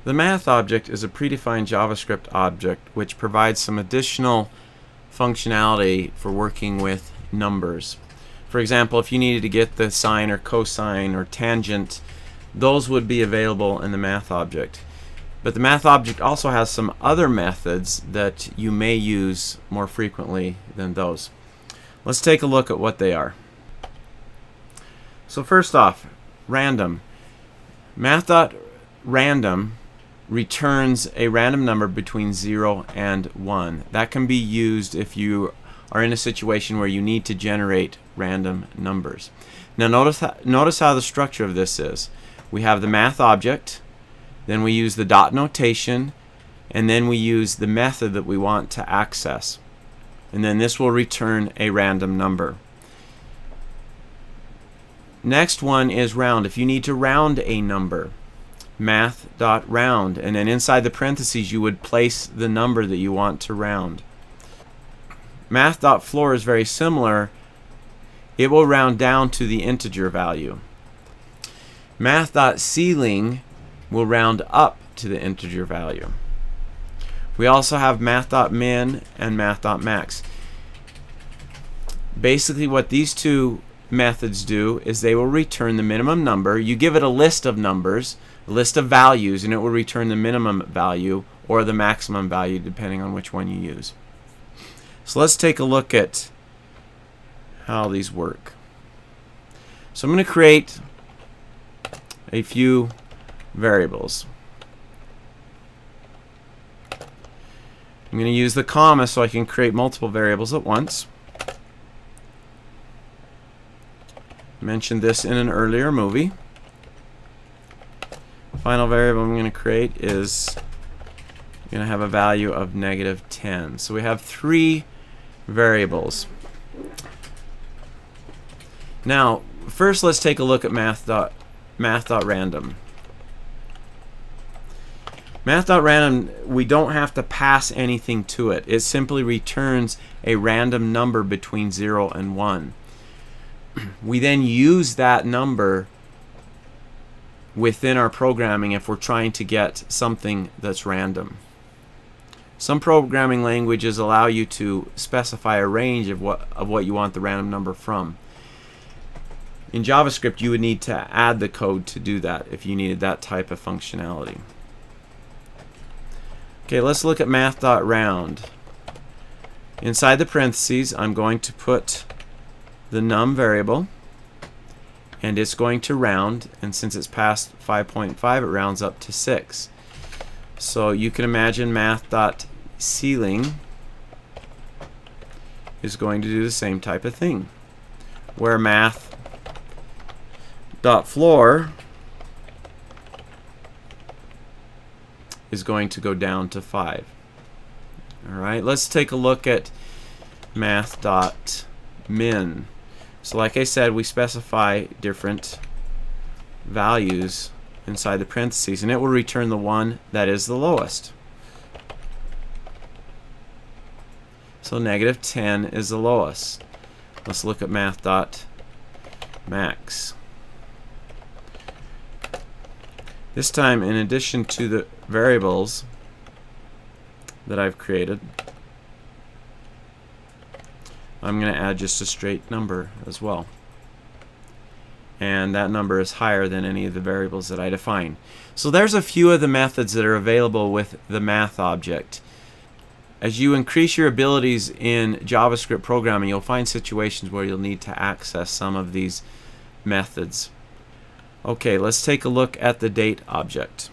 The math object is a predefined JavaScript object which provides some additional functionality for working with numbers. For example, if you needed to get the sine or cosine or tangent, those would be available in the math object. But the math object also has some other methods that you may use more frequently than those. Let's take a look at what they are. So first off, random. Math.random returns a random number between 0 and 1. That can be used if you are in a situation where you need to generate random numbers. Now notice how the structure of this is. We have the math object, then we use the dot notation, and then we use the method that we want to access. And then this will return a random number. Next one is round. If you need to round a number, math.round, and then inside the parentheses you would place the number that you want to round. Math.floor is very similar. It will round down to the integer value. Math.ceiling will round up to the integer value. We also have math.min and math.max. Basically what these two methods do is they will return the minimum number. You give it a list of numbers, a list of values, and it will return the minimum value or the maximum value depending on which one you use. So let's take a look at how these work. So I'm going to create a few variables. I'm going to use the comma so I can create multiple variables at once. I mentioned this in an earlier movie. Final variable I'm going to create is going to have a value of -10. So we have 3 variables. Now, first let's take a look at math.random. Math.random, we don't have to pass anything to it. It simply returns a random number between 0 and 1. We then use that number within our programming if we're trying to get something that's random. Some programming languages allow you to specify a range of what you want the random number from. In JavaScript, you would need to add the code to do that if you needed that type of functionality. Okay, let's look at math.round. Inside the parentheses, I'm going to put the num variable, and it's going to round, and since it's past 5.5 it rounds up to 6. So you can imagine math.ceiling is going to do the same type of thing, where math.floor is going to go down to 5. Alright, let's take a look at math.min. So like I said, we specify different values inside the parentheses, and it will return the one that is the lowest. So -10 is the lowest. Let's look at math.max. This time, in addition to the variables that I've created, I'm going to add just a straight number as well. And that number is higher than any of the variables that I define. So there's a few of the methods that are available with the math object. As you increase your abilities in JavaScript programming, you'll find situations where you'll need to access some of these methods. Okay, let's take a look at the date object.